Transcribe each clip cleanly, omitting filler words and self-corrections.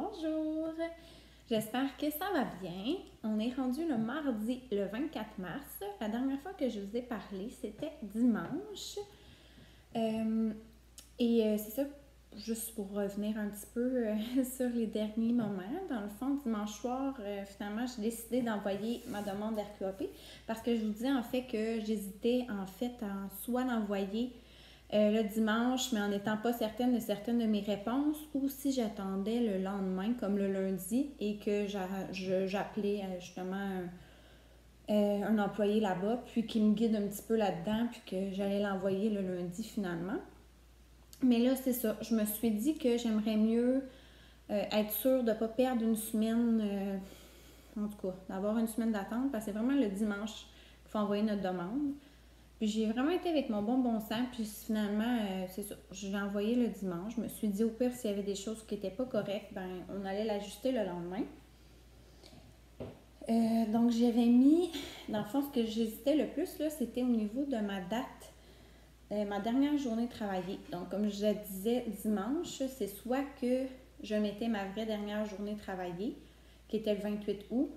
Bonjour! J'espère que ça va bien. On est rendu le mardi, le 24 mars. La dernière fois que je vous ai parlé, c'était dimanche. C'est ça, juste pour revenir un petit peu sur les derniers moments. Dans le fond, dimanche soir, finalement, j'ai décidé d'envoyer ma demande RQAP parce que je vous disais en fait que j'hésitais en fait à soit l'envoyer le dimanche, mais en n'étant pas certaine de mes réponses, ou si j'attendais le lendemain, comme le lundi, et que j'appelais justement un employé là-bas, puis qui me guide un petit peu là-dedans, puis que j'allais l'envoyer le lundi finalement. Mais là, c'est ça. Je me suis dit que j'aimerais mieux être sûre de ne pas perdre une semaine, en tout cas, d'avoir une semaine d'attente, parce que c'est vraiment le dimanche qu'il faut envoyer notre demande. Puis j'ai vraiment été avec mon bon sens, puis finalement, c'est ça, je l'ai envoyé le dimanche. Je me suis dit au pire, s'il y avait des choses qui n'étaient pas correctes, ben on allait l'ajuster le lendemain. Donc j'avais mis, dans le fond, ce que j'hésitais le plus, là, c'était au niveau de ma date, ma dernière journée travaillée. Donc comme je le disais, dimanche, c'est soit que je mettais ma vraie dernière journée travaillée, qui était le 28 août,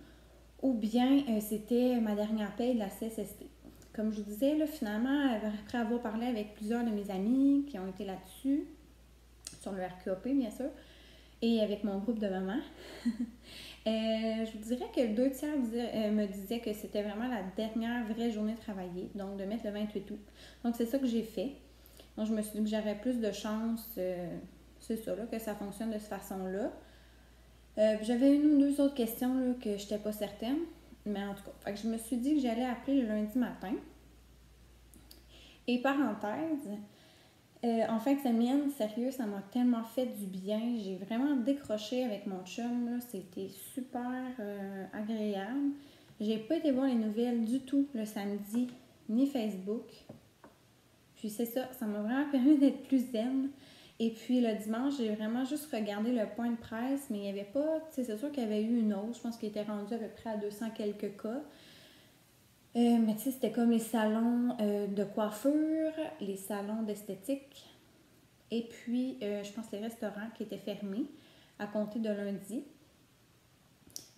ou bien c'était ma dernière paye de la CSST. Comme je vous disais, là, finalement, après avoir parlé avec plusieurs de mes amis qui ont été là-dessus, sur le RQAP bien sûr, et avec mon groupe de mamans, je vous dirais que 2 tiers me disaient que c'était vraiment la dernière vraie journée travaillée, donc de mettre le 28 août. Donc c'est ça que j'ai fait. Donc je me suis dit que j'aurais plus de chance, c'est ça, là, que ça fonctionne de cette façon-là. J'avais une ou deux autres questions là, que je n'étais pas certaine. Mais en tout cas, fait que je me suis dit que j'allais appeler le lundi matin. Et parenthèse, en fin de semaine, sérieux, ça m'a tellement fait du bien. J'ai vraiment décroché avec mon chum. Là. C'était super agréable. J'ai pas été voir les nouvelles du tout le samedi, ni Facebook. Puis c'est ça, ça m'a vraiment permis d'être plus zen. Et puis le dimanche, j'ai vraiment juste regardé le point de presse, mais il n'y avait pas, tu sais, c'est sûr qu'il y avait eu une hausse, je pense qu'il était rendu à peu près à 200 quelques cas. Mais tu sais, c'était comme les salons de coiffure, les salons d'esthétique, et puis je pense les restaurants qui étaient fermés à compter de lundi.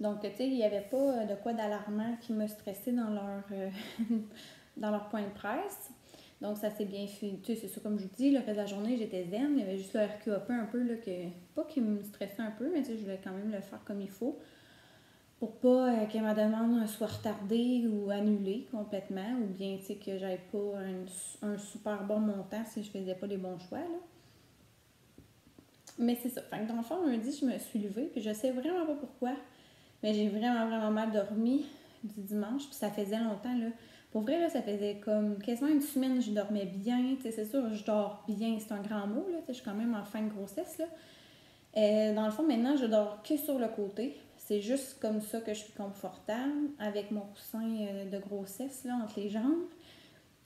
Donc, tu sais, il n'y avait pas de quoi d'alarmant qui me stressait dans dans leur point de presse. Donc, ça s'est bien fait. Tu sais, c'est ça, comme je vous dis, le reste de la journée, j'étais zen. Il y avait juste le RQAP un peu, là, pas qui me stressait un peu, mais tu sais, je voulais quand même le faire comme il faut pour pas que ma demande soit retardée ou annulée complètement, ou bien, tu sais, que j'avais pas un super bon montant si je faisais pas les bons choix, là. Mais c'est ça. Fait que dans le fond, lundi, je me suis levée, puis je sais vraiment pas pourquoi, mais j'ai vraiment mal dormi du dimanche, puis ça faisait longtemps, là. Pour vrai, là, ça faisait comme quasiment une semaine que je dormais bien. Tu sais, c'est sûr, je dors bien, c'est un grand mot, là. Tu sais, je suis quand même en fin de grossesse, là. Dans le fond, maintenant, je dors que sur le côté. C'est juste comme ça que je suis confortable, avec mon coussin de grossesse, là, entre les jambes.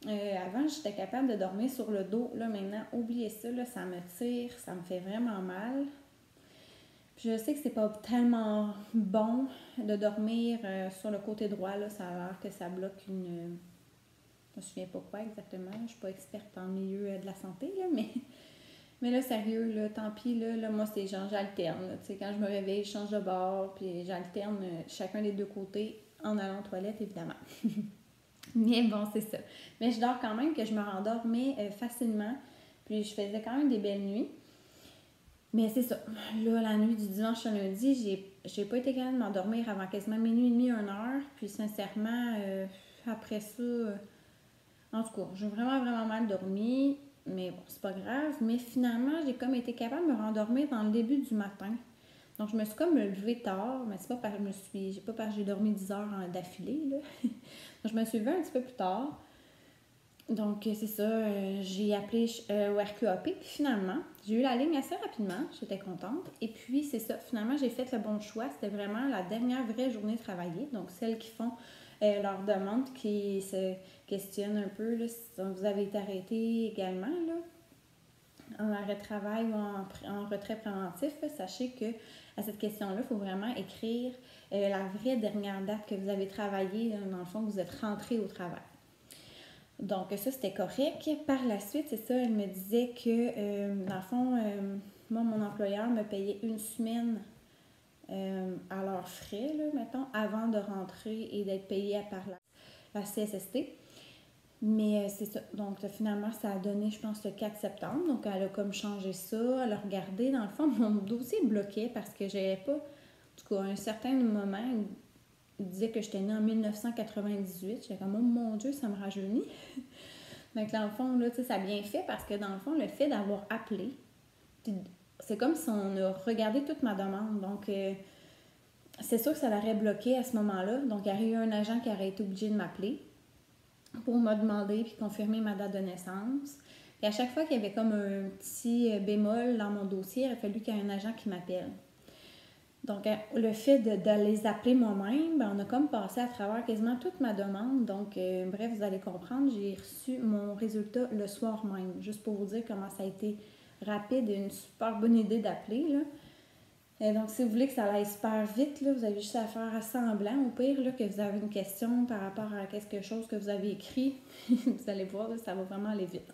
Avant, j'étais capable de dormir sur le dos. Là, maintenant, oubliez ça, là, ça me tire, ça me fait vraiment mal. Je sais que c'est pas tellement bon de dormir sur le côté droit. Là, ça a l'air que ça bloque une... Je me souviens pas quoi exactement. Je suis pas experte en milieu de la santé, là, mais là, sérieux, là, tant pis, là moi, c'est genre, j'alterne. Tu sais, quand je me réveille, je change de bord, puis j'alterne chacun des deux côtés en allant aux toilettes, évidemment. Mais bon, c'est ça. Mais je dors quand même, que je me rendormais facilement, puis je faisais quand même des belles nuits. Mais c'est ça. Là, la nuit du dimanche au lundi, j'ai pas été capable de m'endormir avant quasiment minuit et demi, 1 heure. Puis sincèrement, après ça, en tout cas, j'ai vraiment mal dormi. Mais bon, c'est pas grave. Mais finalement, j'ai comme été capable de me rendormir dans le début du matin. Donc, je me suis comme levée tard. Mais c'est pas parce que j'ai dormi 10 heures d'affilée, là. Donc, je me suis levée un petit peu plus tard. Donc, c'est ça, j'ai appelé au RQAP, puis finalement, j'ai eu la ligne assez rapidement, j'étais contente. Et puis, c'est ça, finalement, j'ai fait le bon choix. C'était vraiment la dernière vraie journée travaillée, donc celles qui font leur demande, qui se questionnent un peu, là, si vous avez été arrêté également, là, en arrêt de travail ou en retrait préventif. Sachez que à cette question-là, il faut vraiment écrire la vraie dernière date que vous avez travaillé, dans le fond, que vous êtes rentré au travail. Donc, ça, c'était correct. Par la suite, c'est ça, elle me disait que, dans le fond, moi, mon employeur me payait une semaine à leurs frais, là, mettons, avant de rentrer et d'être payée par la CSST. Mais c'est ça. Donc, finalement, ça a donné, je pense, le 4 septembre. Donc, elle a comme changé ça. Elle a regardé. Dans le fond, mon dossier bloquait parce que j'avais pas, en tout cas, à un certain moment, il disait que j'étais née en 1998. J'étais comme, oh mon Dieu, ça me rajeunit. Donc, dans le fond, là, tu sais, ça a bien fait parce que, dans le fond, le fait d'avoir appelé, c'est comme si on a regardé toute ma demande. Donc, c'est sûr que ça l'aurait bloqué à ce moment-là. Donc, il y aurait eu un agent qui aurait été obligé de m'appeler pour me demander puis confirmer ma date de naissance. Et à chaque fois qu'il y avait comme un petit bémol dans mon dossier, il a fallu qu'il y ait un agent qui m'appelle. Donc, le fait de les appeler moi-même, ben, on a comme passé à travers quasiment toute ma demande. Donc, bref, vous allez comprendre, j'ai reçu mon résultat le soir même. Juste pour vous dire comment ça a été rapide et une super bonne idée d'appeler, là. Et donc, si vous voulez que ça aille super vite, là, vous avez juste à faire semblant, au pire, là, que vous avez une question par rapport à quelque chose que vous avez écrit. Vous allez voir, là, ça va vraiment aller vite.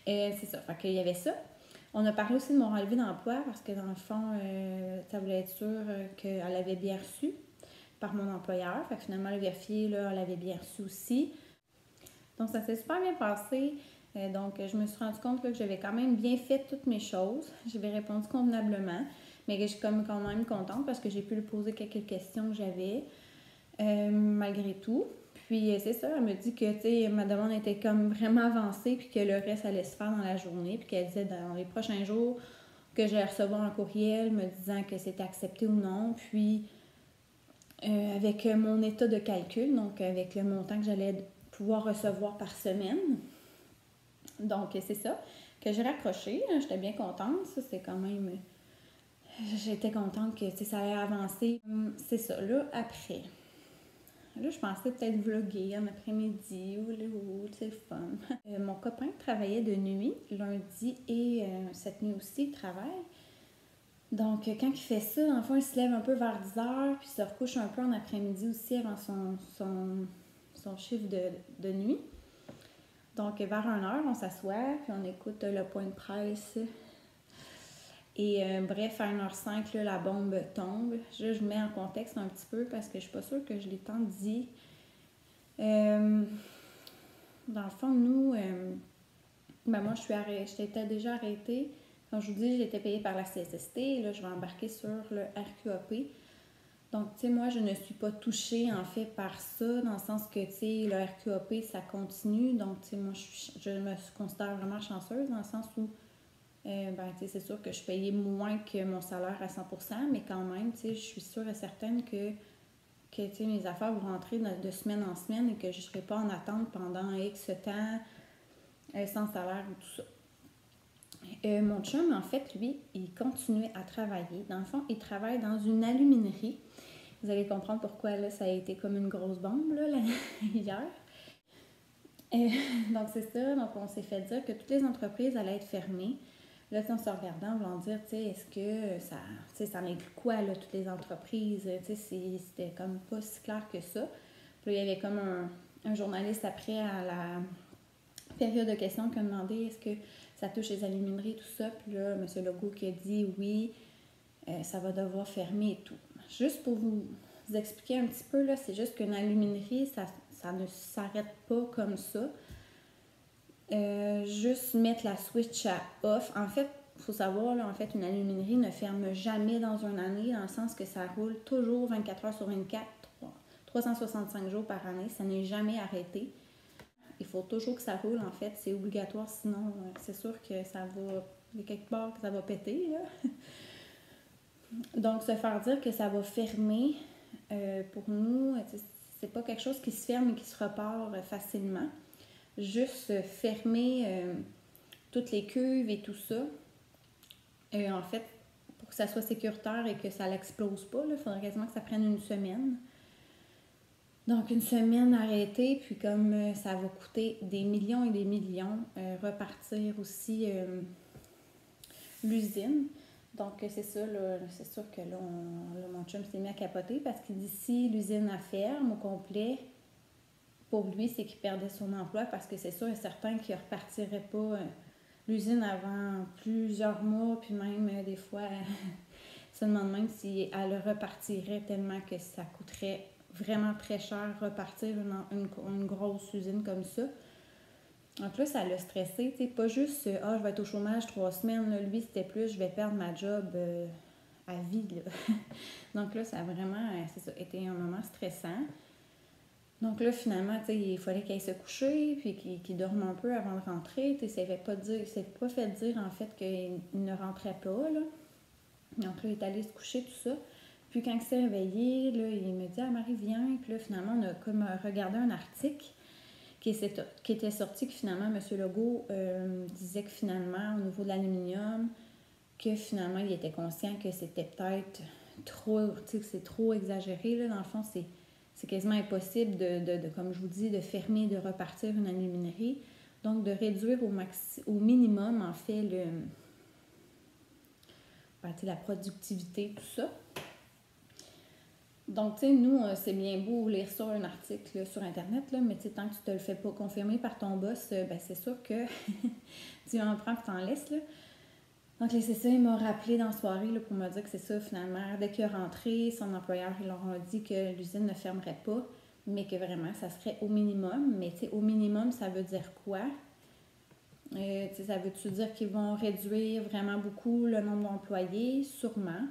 Et c'est ça. Fait qu'il y avait ça. On a parlé aussi de mon relevé d'emploi parce que dans le fond, ça voulait être sûr qu'elle avait bien reçu par mon employeur. Fait que finalement, le vérifié, là, elle avait bien reçu aussi. Donc, ça s'est super bien passé. Donc, je me suis rendu compte que j'avais quand même bien fait toutes mes choses. J'avais répondu convenablement. Mais je suis quand même contente parce que j'ai pu lui poser quelques questions que j'avais, malgré tout. Puis c'est ça, elle me dit que ma demande était comme vraiment avancée puis que le reste allait se faire dans la journée. Puis qu'elle disait dans les prochains jours que j'allais recevoir un courriel me disant que c'était accepté ou non. Puis avec mon état de calcul, donc avec le montant que j'allais pouvoir recevoir par semaine. Donc c'est ça, que j'ai raccroché. J'étais bien contente. Ça, c'est quand même... J'étais contente que ça allait avancer. C'est ça, là, après. Là, je pensais peut-être vlogger en après-midi ou c'est le fun. Mon copain travaillait de nuit, lundi et cette nuit aussi, il travaille. Donc, quand il fait ça, dans le fond, il se lève un peu vers 10 heures, puis il se recouche un peu en après-midi aussi avant son chiffre de nuit. Donc, vers 1 heure, on s'assoit, puis on écoute le point de presse. Et bref, à 1h05, là, la bombe tombe. Je mets en contexte un petit peu parce que je suis pas sûre que je l'ai tant dit. Dans le fond, nous, moi, j'étais déjà arrêtée. Comme je vous dis, j'étais payée par la CSST. Là, je vais embarquer sur le RQAP. Donc, tu sais, moi, je ne suis pas touchée, en fait, par ça, dans le sens que, tu sais, le RQAP, ça continue. Donc, tu sais, moi, je me considère vraiment chanceuse, dans le sens où c'est sûr que je payais moins que mon salaire à 100%, mais quand même, je suis sûre et certaine que mes affaires vont rentrer de semaine en semaine et que je ne serai pas en attente pendant X temps sans salaire ou tout ça. Mon chum, en fait, lui, il continuait à travailler. Dans le fond, il travaille dans une aluminerie. Vous allez comprendre pourquoi là, ça a été comme une grosse bombe là, hier. Donc, c'est ça. Donc, on s'est fait dire que toutes les entreprises allaient être fermées. Là, en se regardant, voulant dire, est-ce que ça inclut quoi, là, toutes les entreprises? C'était comme pas si clair que ça. Puis là, il y avait comme un journaliste après à la période de questions qui a demandé est-ce que ça touche les alumineries, tout ça. Puis là, M. Legault qui a dit oui, ça va devoir fermer et tout. Juste pour vous expliquer un petit peu, là, c'est juste qu'une aluminerie, ça ne s'arrête pas comme ça. Juste mettre la switch à off. En fait, il faut savoir, là, en fait, une aluminerie ne ferme jamais dans une année, dans le sens que ça roule toujours 24 heures sur 24, 365 jours par année. Ça n'est jamais arrêté. Il faut toujours que ça roule, en fait. C'est obligatoire, sinon, c'est sûr que ça va... Il y a quelque part que ça va péter, là. Donc, se faire dire que ça va fermer, pour nous, c'est pas quelque chose qui se ferme et qui se repart facilement. Juste fermer toutes les cuves et tout ça. En fait, pour que ça soit sécuritaire et que ça l'explose pas, il faudrait quasiment que ça prenne une semaine. Donc, une semaine arrêtée, puis comme ça va coûter des millions et des millions, repartir aussi l'usine. Donc, c'est ça, là, c'est sûr que là, mon chum s'est mis à capoter parce qu'il dit si l'usine a ferme au complet, pour lui, c'est qu'il perdait son emploi parce que c'est sûr et certain qu'il ne repartirait pas l'usine avant plusieurs mois, puis même des fois se demande même si elle repartirait tellement que ça coûterait vraiment très cher repartir une grosse usine comme ça. Donc là, ça l'a stressé, tu sais, pas juste « Ah, je vais être au chômage 3 semaines », là. Lui, c'était plus « Je vais perdre ma job à vie », là. Donc là, ça a vraiment, c'est ça, été un moment stressant. Donc là, finalement, tu sais, il fallait qu'elle se coucher, puis qu'il dorme un peu avant de rentrer. Tu sais, il s'est pas fait dire, en fait, qu'il ne rentrait pas, là. Donc là, il est allé se coucher, tout ça. Puis quand il s'est réveillé, là, il me dit « Ah, Marie, viens ». Puis là, finalement, on a comme regardé un article qui était sorti, que finalement, M. Legault disait que finalement, au niveau de l'aluminium, que finalement, il était conscient que c'était peut-être trop, tu sais, que c'est trop exagéré, là. Dans le fond, c'est quasiment impossible comme je vous dis, de fermer, de repartir une aluminerie. Donc, de réduire au minimum, en fait, la productivité, tout ça. Donc, tu sais, nous, c'est bien beau lire ça, un article là, sur Internet, là, mais tant que tu te le fais pas confirmer par ton boss, c'est sûr que tu en prends et t'en laisses, là. Donc, c'est ça, il m'a rappelé dans la soirée là, pour me dire que c'est ça, finalement. Dès qu'il est rentré, son employeur, il leur a dit que l'usine ne fermerait pas, mais que vraiment, ça serait au minimum. Mais, tu sais, au minimum, ça veut dire quoi? Ça veut-tu dire qu'ils vont réduire vraiment beaucoup le nombre d'employés? Sûrement.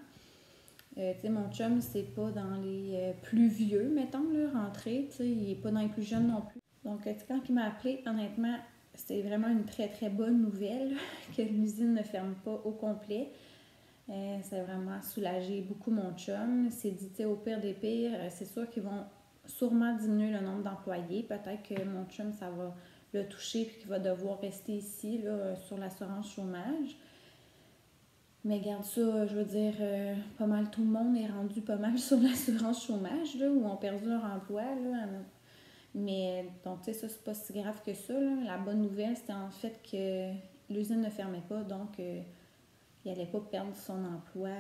Mon chum, c'est pas dans les plus vieux, mettons, là, rentré. Il est pas dans les plus jeunes non plus. Donc, quand il m'a appelé, honnêtement, c'était vraiment une très, très bonne nouvelle que l'usine ne ferme pas au complet. Ça a vraiment soulagé beaucoup mon chum. Il s'est dit, au pire des pires, c'est sûr qu'ils vont sûrement diminuer le nombre d'employés. Peut-être que mon chum, ça va le toucher puis qu'il va devoir rester ici là, sur l'assurance chômage. Mais garde ça, je veux dire, pas mal tout le monde est rendu pas mal sur l'assurance chômage, là, ou ont perdu leur emploi, là. Mais, donc, tu sais, ça, c'est pas si grave que ça, là. La bonne nouvelle, c'était en fait que l'usine ne fermait pas, donc il n'allait pas perdre son emploi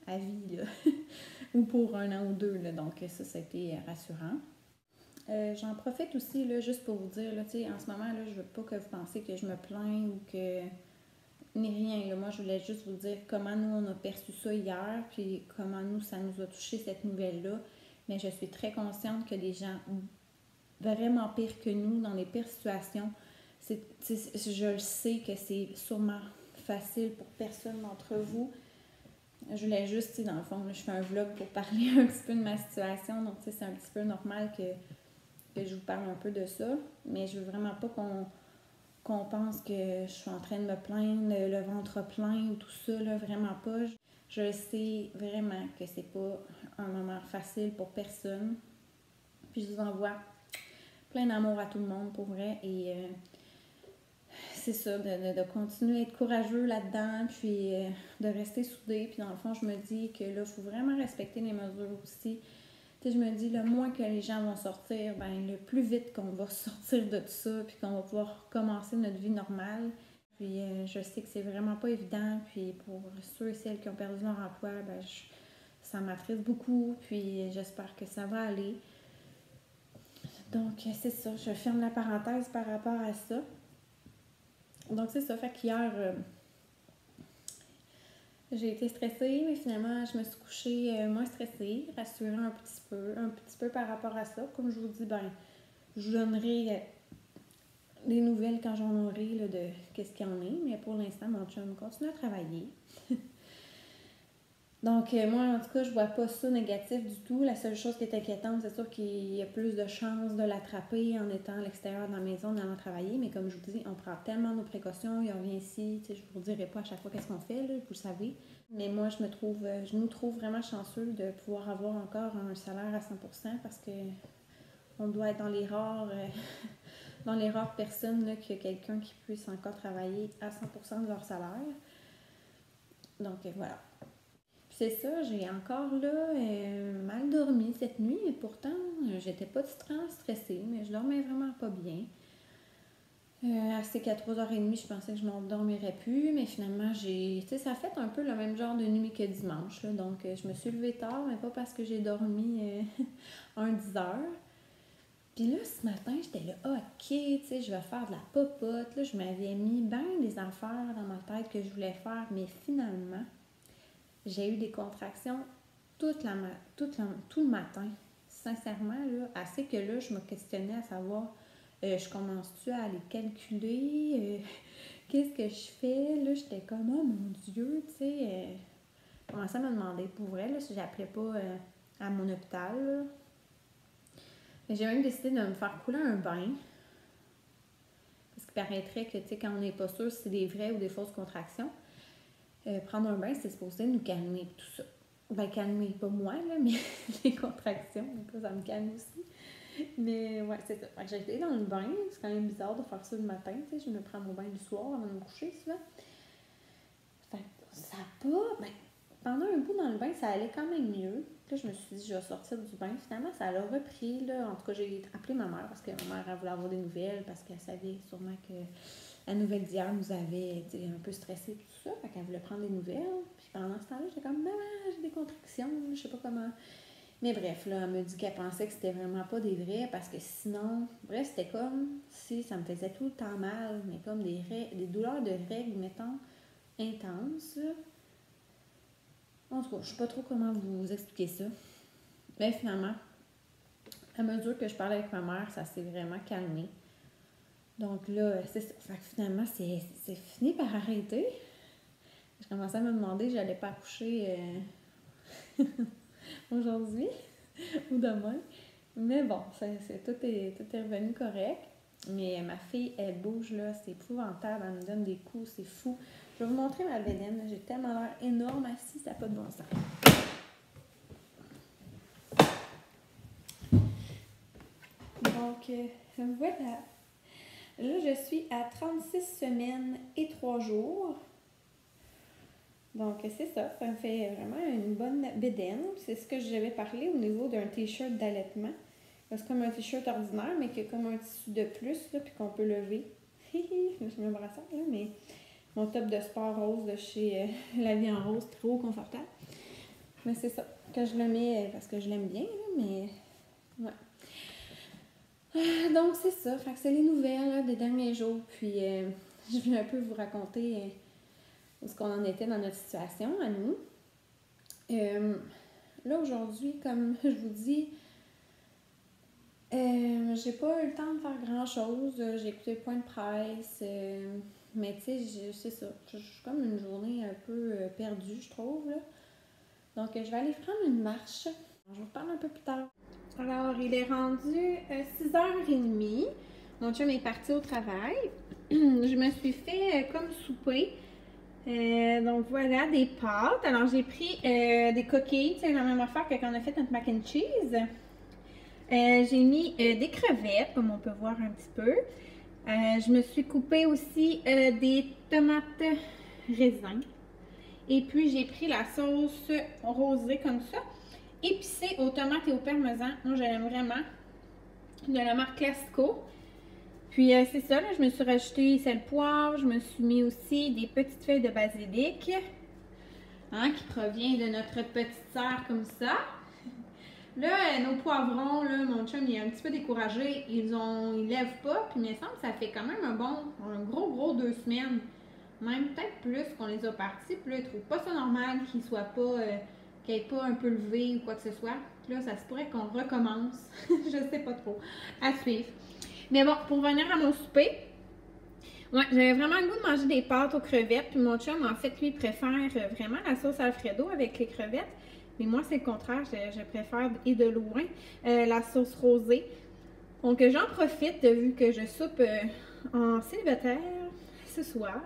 à vie, là. Ou pour 1 an ou 2, là. Donc, ça a été rassurant. J'en profite aussi, là, juste pour vous dire, là, tu sais, en ce moment, là, je veux pas que vous pensiez que je me plains ou que... ni rien. Là. Moi, je voulais juste vous dire comment nous, on a perçu ça hier, puis comment nous, ça nous a touché cette nouvelle-là. Mais je suis très consciente que des gens vraiment pires que nous, dans les pires situations, je le sais que c'est sûrement facile pour personne d'entre vous. Je voulais juste, dans le fond, là, je fais un vlog pour parler un petit peu de ma situation, donc c'est un petit peu normal que je vous parle un peu de ça. Mais je veux vraiment pas qu'on pense que je suis en train de me plaindre, le ventre plein ou tout ça, là, vraiment pas. Je sais vraiment que c'est pas un moment facile pour personne. Puis je vous envoie plein d'amour à tout le monde, pour vrai. Et c'est ça, de continuer à être courageux là-dedans, puis de rester soudé. Puis dans le fond, je me dis que là, il faut vraiment respecter les mesures aussi. Tu sais, je me dis, le moins que les gens vont sortir, ben le plus vite qu'on va sortir de tout ça, puis qu'on va pouvoir commencer notre vie normale. Puis je sais que c'est vraiment pas évident, puis pour ceux et celles qui ont perdu leur emploi, ben ça m'attriste beaucoup, puis j'espère que ça va aller. Donc c'est ça, je ferme la parenthèse par rapport à ça. Donc c'est ça, fait qu'hier, j'ai été stressée, mais finalement, je me suis couchée moins stressée, rassurée un petit peu par rapport à ça. Comme je vous dis, ben, je vous donnerai des nouvelles quand j'en aurai là, de qu'est-ce qu'il y en est. Mais pour l'instant, mon chum continue à travailler. Donc, moi, en tout cas, je vois pas ça négatif du tout. La seule chose qui est inquiétante, c'est sûr qu'il y a plus de chances de l'attraper en étant à l'extérieur de la maison, en allant travailler. Mais comme je vous dis, on prend tellement nos précautions. Il revient ici. Je vous dirai pas à chaque fois qu'est-ce qu'on fait, là, vous le savez. Mais moi, je nous trouve vraiment chanceux de pouvoir avoir encore un salaire à 100% parce que on doit être dans les rares personnes là, qu'il y a quelqu'un qui puisse encore travailler à 100% de leur salaire. Donc, voilà. C'est ça, j'ai encore là mal dormi cette nuit, mais pourtant, j'étais pas stressée, mais je dormais vraiment pas bien. Assez qu'à 3h30, je pensais que je m'endormirais plus, mais finalement, ça a fait un peu le même genre de nuit que dimanche, là, donc je me suis levée tard, mais pas parce que j'ai dormi 10 heures. Puis là, ce matin, j'étais là, ok, je vais faire de la popote, là, je m'avais mis bien des affaires dans ma tête que je voulais faire, mais finalement, j'ai eu des contractions tout le matin. Sincèrement, là, assez que là, je me questionnais à savoir, je commence-tu à les calculer? Qu'est-ce que je fais? Là, j'étais comme, oh mon Dieu, tu sais, je commençais à me demander, pour vrai, là, si j'appelais pas à mon hôpital, là. J'ai même décidé de me faire couler un bain. Parce qu'il paraîtrait que, tu sais, quand on n'est pas sûr si c'est des vraies ou des fausses contractions, prendre un bain, c'est supposé nous calmer tout ça. Ben, calmer, pas moi, là, mais les contractions, ça me calme aussi. Mais ouais, c'est ça. Fait que j'ai été dans le bain, c'est quand même bizarre de faire ça le matin, tu sais, je me prends mon bain du soir avant de me coucher souvent. Fait que ça a pas, ben, pendant un bout dans le bain, ça allait quand même mieux. Là, je me suis dit, je vais sortir du bain. Finalement, ça l'a repris, là. En tout cas, j'ai appelé ma mère parce que ma mère, elle voulait avoir des nouvelles parce qu'elle savait sûrement que la nouvelle d'hier nous avait été un peu stressés et tout ça. Fait qu'elle voulait prendre des nouvelles. Puis pendant ce temps-là, j'étais comme, maman, j'ai des contractions, je sais pas comment. Mais bref, là, elle me dit qu'elle pensait que c'était vraiment pas des vrais parce que sinon, bref, c'était comme si ça me faisait tout le temps mal, mais comme des douleurs de règles, mettons, intenses. En tout cas, je sais pas trop comment vous expliquer ça. Mais finalement, à mesure que je parlais avec ma mère, ça s'est vraiment calmé. Donc là, c'est ça. Fait que finalement, c'est fini par arrêter. Je commençais à me demander si j'allais pas accoucher aujourd'hui ou demain. Mais bon, tout est revenu correct. Mais ma fille, elle bouge là, c'est épouvantable, elle me donne des coups, c'est fou. Je vais vous montrer ma bédaine, j'ai tellement l'air énorme assise, ça n'a pas de bon sens. Donc, voilà. Là, je suis à 36 semaines et 3 jours. Donc, c'est ça. Ça me fait vraiment une bonne bédaine. C'est ce que j'avais parlé au niveau d'un t-shirt d'allaitement. C'est comme un t-shirt ordinaire, mais qui a comme un tissu de plus, là, puis qu'on peut lever. Je me brasse là, mais mon top de sport rose de chez La Vie en Rose, trop confortable. Mais c'est ça, que je le mets parce que je l'aime bien, là, mais ouais. Donc c'est ça, fait que c'est les nouvelles là, des derniers jours, puis je vais un peu vous raconter où ce qu'on en était dans notre situation à nous. Là aujourd'hui, comme je vous dis, j'ai pas eu le temps de faire grand chose, j'ai écouté le point de presse, mais tu sais, c'est ça, je suis comme une journée un peu perdue, je trouve, là. Donc je vais aller prendre une marche, je vous reparle un peu plus tard. Alors, il est rendu 6h30. Mon chum est parti au travail. Je me suis fait comme souper. Donc voilà, des pâtes. Alors, j'ai pris des coquilles, c'est la même affaire que quand on a fait notre mac and cheese. J'ai mis des crevettes, comme on peut voir un petit peu. Je me suis coupé aussi des tomates raisins. Et puis, j'ai pris la sauce rosée comme ça. Épicée aux tomates et au parmesan. Moi, je l'aime vraiment. De la marque Classico. Puis, c'est ça, là, je me suis rajouté sel poivre. Je me suis mis aussi des petites feuilles de basilic. Hein, qui provient de notre petite sœur comme ça. Là, nos poivrons, là, mon chum, il est un petit peu découragé. Ils lèvent pas. Puis, il me semble que ça fait quand même un gros 2 semaines. Même peut-être plus qu'on les a partis. Puis là, ils trouvent pas ça normal qu'ils soient pas... qu'il n'ait pas un peu levé ou quoi que ce soit. Là, ça se pourrait qu'on recommence. Je sais pas trop. À suivre. Mais bon, pour revenir à mon souper, ouais, j'avais vraiment le goût de manger des pâtes aux crevettes. Puis mon chum, en fait, lui, préfère vraiment la sauce Alfredo avec les crevettes. Mais moi, c'est le contraire. Je préfère, et de loin, la sauce rosée. Donc, j'en profite, vu que je soupe en célibataire ce soir.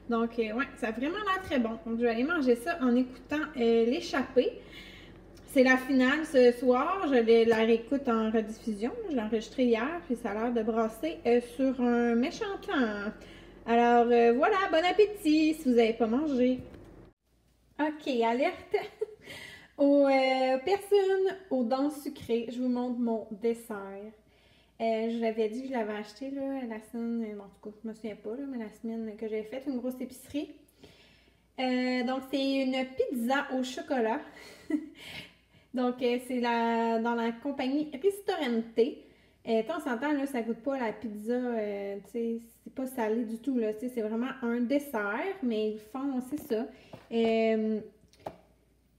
Donc, ouais, ça a vraiment l'air très bon. Donc, je vais aller manger ça en écoutant l'échappée. C'est la finale ce soir. Je la réécoute en rediffusion. Je l'ai enregistrée hier, puis ça a l'air de brasser sur un méchant temps. Alors, voilà, bon appétit si vous n'avez pas mangé. OK, alerte aux personnes aux dents sucrées. Je vous montre mon dessert. Je l'avais dit que je l'avais acheté là, la semaine, bon, en tout cas, je me souviens pas, là, mais la semaine que j'avais fait une grosse épicerie. Donc, c'est une pizza au chocolat. Donc, c'est dans la compagnie Ristorante. On s'entend, là, ça goûte pas la pizza, tu sais, c'est pas salé du tout, là, tu sais, c'est vraiment un dessert, mais ils font, c'est ça.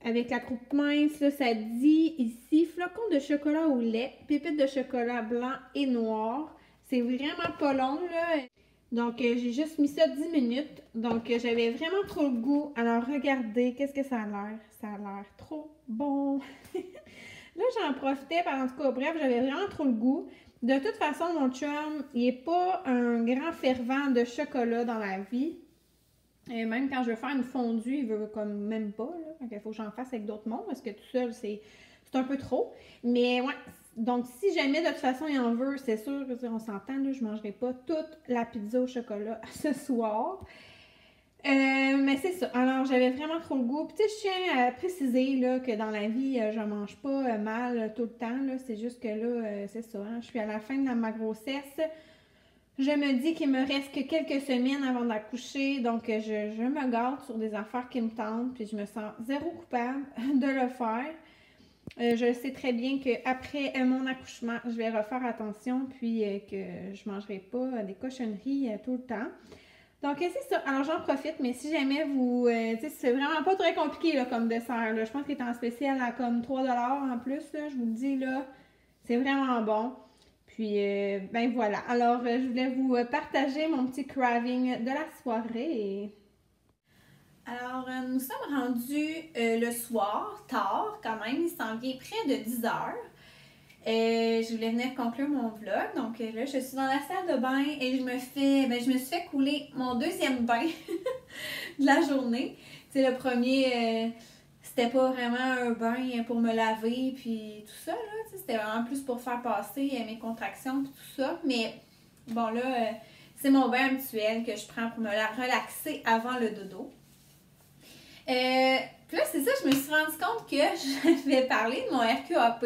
avec la croupe mince, là, ça dit ici flocons de chocolat au lait, pépites de chocolat blanc et noir. C'est vraiment pas long, là. Donc, j'ai juste mis ça 10 minutes. Donc, j'avais vraiment trop le goût. Alors, regardez, qu'est-ce que ça a l'air? Ça a l'air trop bon. Là, j'en profitais, en tout cas, bref, j'avais vraiment trop le goût. De toute façon, mon chum, il n'est pas un grand fervent de chocolat dans la vie. Et même quand je veux faire une fondue, il veut comme même pas, là. Donc, il faut que j'en fasse avec d'autres mondes, parce que tout seul, c'est un peu trop. Mais ouais, donc si jamais de toute façon il en veut, c'est sûr, on s'entend, là, je ne mangerai pas toute la pizza au chocolat ce soir. Mais c'est ça. Alors, j'avais vraiment trop le goût. Puis, tu sais, je tiens à préciser là, que dans la vie, je mange pas mal tout le temps. C'est juste que là, c'est ça. Hein, je suis à la fin de ma grossesse. Je me dis qu'il me reste que quelques semaines avant d'accoucher. Donc, je me garde sur des affaires qui me tentent. Puis, je me sens zéro coupable de le faire. Je sais très bien qu'après mon accouchement, je vais refaire attention. Puis, que je mangerai pas des cochonneries tout le temps. Donc, c'est ça. Alors, j'en profite, mais si jamais vous... tu sais, c'est vraiment pas très compliqué là, comme dessert. Là. Je pense qu'il est en spécial à comme 3 en plus. Là, je vous le dis, là, c'est vraiment bon. Puis, ben voilà. Alors, je voulais vous partager mon petit craving de la soirée. Alors, nous sommes rendus le soir, tard quand même. Il s'en vient près de 10 heures. Je voulais venir conclure mon vlog. Donc là, je suis dans la salle de bain et je me suis fait couler mon deuxième bain de la journée. Tu sais, le premier, c'était pas vraiment un bain pour me laver puis tout ça, là. C'était vraiment plus pour faire passer mes contractions puis tout ça. Mais bon, là, c'est mon bain habituel que je prends pour me relaxer avant le dodo. Puis là, c'est ça, je me suis rendu compte que j'avais parlé de mon RQAP.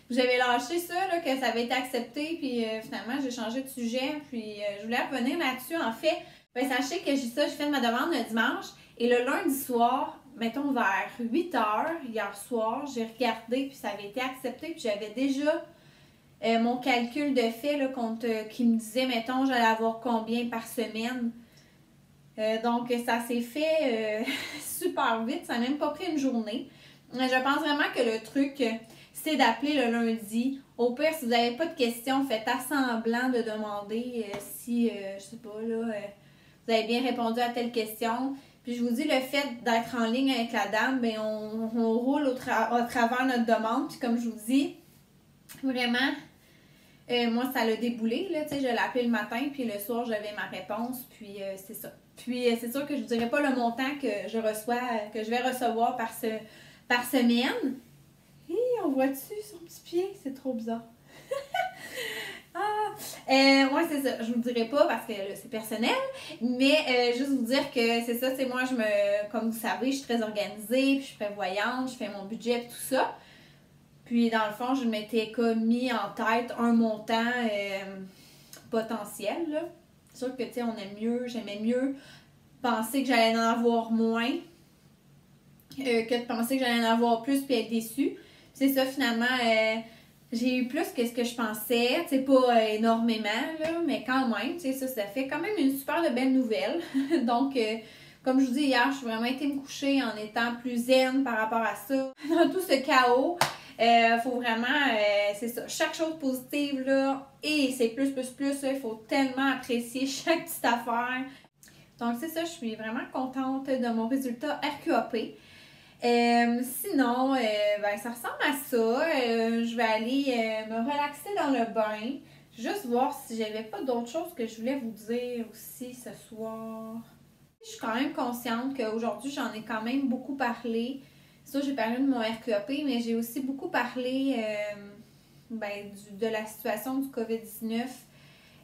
J'avais lâché ça, là, que ça avait été accepté, puis finalement, j'ai changé de sujet, puis je voulais revenir là-dessus. En fait, ben, sachez que j'ai fait ma demande le dimanche, et le lundi soir, mettons vers 8h, hier soir, j'ai regardé, puis ça avait été accepté, puis j'avais déjà mon calcul de fait, là, qui me disait, mettons, j'allais avoir combien par semaine. Donc, ça s'est fait super vite, ça n'a même pas pris une journée. Je pense vraiment que le truc... c'est d'appeler le lundi. Au pire, si vous n'avez pas de questions, faites semblant de demander si, je sais pas, là, vous avez bien répondu à telle question. Puis je vous dis, le fait d'être en ligne avec la dame, bien, on roule au travers notre demande. Puis comme je vous dis, vraiment, moi, ça l'a déboulé. Là, je l'ai appelé le matin, puis le soir, j'avais ma réponse. Puis c'est ça. Puis c'est sûr que je ne vous dirai pas le montant que je vais recevoir par semaine. On voit-tu son petit pied? C'est trop bizarre. Ouais, c'est ça. Je vous le dirai pas parce que c'est personnel. Mais juste vous dire que c'est ça, c'est moi, comme vous savez, je suis très organisée, puis je suis prévoyante, je fais mon budget et tout ça. Puis dans le fond, je m'étais comme mis en tête un montant potentiel, là. C'est sûr que, tu sais, j'aimais mieux penser que j'allais en avoir moins que de penser que j'allais en avoir plus puis être déçue. C'est ça, finalement, j'ai eu plus que ce que je pensais. Tu sais, pas énormément, là, mais quand même, tu sais, ça fait quand même une super de belle nouvelle. Donc, comme je vous dis hier, je suis vraiment été me coucher en étant plus zen par rapport à ça. Dans tout ce chaos, faut vraiment, c'est ça, chaque chose positive, là, et c'est plus, là, il faut tellement apprécier chaque petite affaire. Donc, c'est ça, je suis vraiment contente de mon résultat RQAP. Sinon, ben, ça ressemble à ça. Je vais aller me relaxer dans le bain. Juste voir si j'avais pas d'autres choses que je voulais vous dire aussi ce soir. Je suis quand même consciente qu'aujourd'hui, j'en ai quand même beaucoup parlé. Ça, j'ai parlé de mon RQAP, mais j'ai aussi beaucoup parlé de la situation du COVID-19.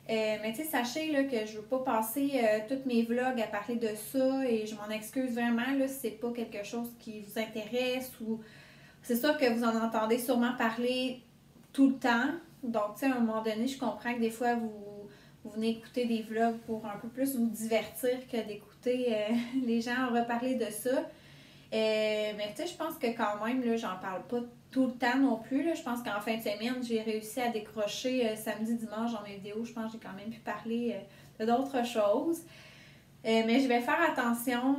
Mais tu sais, sachez là, que je veux pas passer tous mes vlogs à parler de ça et je m'en excuse vraiment là, si c'est pas quelque chose qui vous intéresse ou c'est sûr que vous en entendez sûrement parler tout le temps. Donc, tu sais, à un moment donné, je comprends que des fois, vous venez écouter des vlogs pour un peu plus vous divertir que d'écouter les gens reparler de ça. Mais tu sais, je pense que quand même, là, j'en parle pas tout le temps non plus. Là. Je pense qu'en fin de semaine, j'ai réussi à décrocher samedi, dimanche dans mes vidéos. Je pense que j'ai quand même pu parler de d'autres choses. Mais je vais faire attention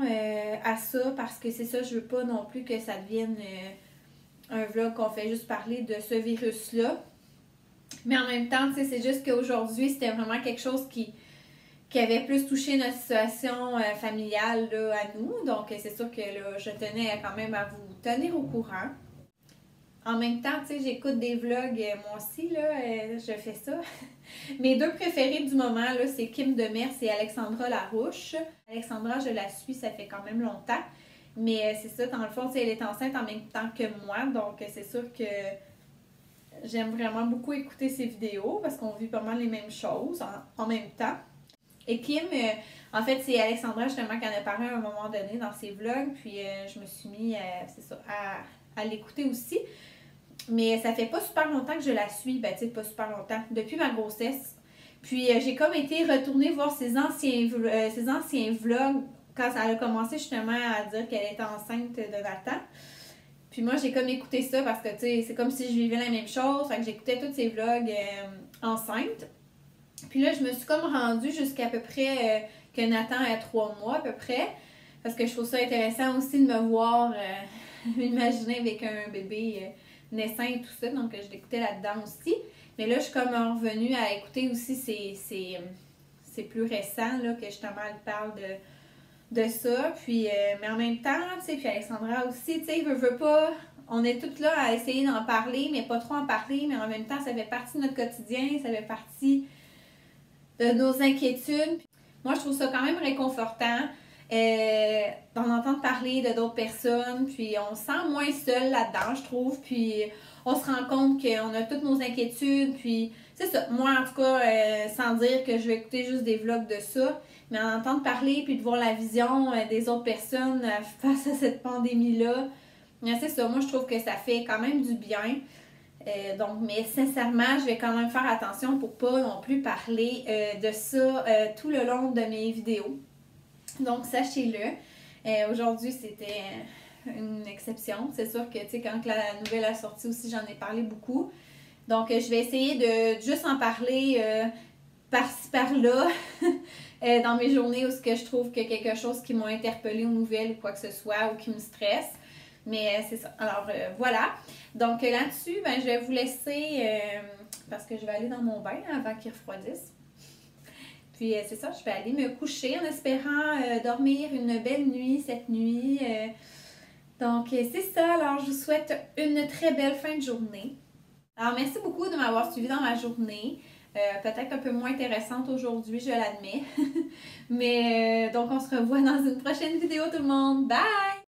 à ça parce que c'est ça, je veux pas non plus que ça devienne un vlog qu'on fait juste parler de ce virus-là. Mais en même temps, c'est juste qu'aujourd'hui, c'était vraiment quelque chose qui avait plus touché notre situation familiale là, à nous. Donc, c'est sûr que là, je tenais quand même à vous tenir au courant. En même temps, tu sais, j'écoute des vlogs, moi aussi, là, je fais ça. Mes deux préférés du moment, là, c'est Kim Demers et Alexandra Larouche. Alexandra, je la suis, ça fait quand même longtemps. Mais c'est ça, dans le fond, elle est enceinte en même temps que moi. Donc, c'est sûr que j'aime vraiment beaucoup écouter ses vidéos parce qu'on vit pas mal les mêmes choses en même temps. Et Kim, en fait, c'est Alexandra justement qui en a parlé à un moment donné dans ses vlogs. Puis, je me suis mis, c'est ça, à l'écouter aussi. Mais ça fait pas super longtemps que je la suis, ben tu sais, pas super longtemps, depuis ma grossesse. Puis j'ai comme été retournée voir ses anciens vlogs quand ça a commencé justement à dire qu'elle était enceinte de Nathan. Puis moi, j'ai comme écouté ça parce que, tu sais, c'est comme si je vivais la même chose. Fait que j'écoutais tous ses vlogs enceinte. Puis là, je me suis comme rendue jusqu'à peu près que Nathan a 3 mois à peu près. Parce que je trouve ça intéressant aussi de me voir m'imaginer avec un bébé naissant et tout ça, donc je l'écoutais là-dedans aussi. Mais là, je suis comme revenue à écouter aussi c'est plus récent, là, que justement, elle parle de ça. Puis, mais en même temps, tu sais, puis Alexandra aussi, tu sais, veut pas, on est toutes là à essayer d'en parler, mais pas trop en parler, mais en même temps, ça fait partie de notre quotidien, ça fait partie de nos inquiétudes. Moi, je trouve ça quand même réconfortant d'en entendre parler de d'autres personnes, puis on se sent moins seul là-dedans, je trouve, puis on se rend compte qu'on a toutes nos inquiétudes, puis c'est ça, moi en tout cas, sans dire que je vais écouter juste des vlogs de ça, mais en entendre parler, puis de voir la vision des autres personnes face à cette pandémie-là, c'est ça, moi je trouve que ça fait quand même du bien. Donc, mais sincèrement, je vais quand même faire attention pour pas non plus parler de ça tout le long de mes vidéos. Donc, sachez-le. Aujourd'hui, c'était une exception. C'est sûr que, tu sais, quand la nouvelle a sorti aussi, j'en ai parlé beaucoup. Donc, je vais essayer de juste en parler par-ci, par-là dans mes journées où ce que je trouve que quelque chose qui m'a interpellée aux nouvelles ou quoi que ce soit ou qui me stresse. Mais c'est ça. Alors, voilà. Donc, là-dessus, ben, je vais vous laisser parce que je vais aller dans mon bain avant qu'il refroidisse. Puis c'est ça, je vais aller me coucher en espérant dormir une belle nuit cette nuit. Donc c'est ça, alors je vous souhaite une très belle fin de journée. Alors merci beaucoup de m'avoir suivi dans ma journée. Peut-être un peu moins intéressante aujourd'hui, je l'admets. Mais donc on se revoit dans une prochaine vidéo tout le monde. Bye!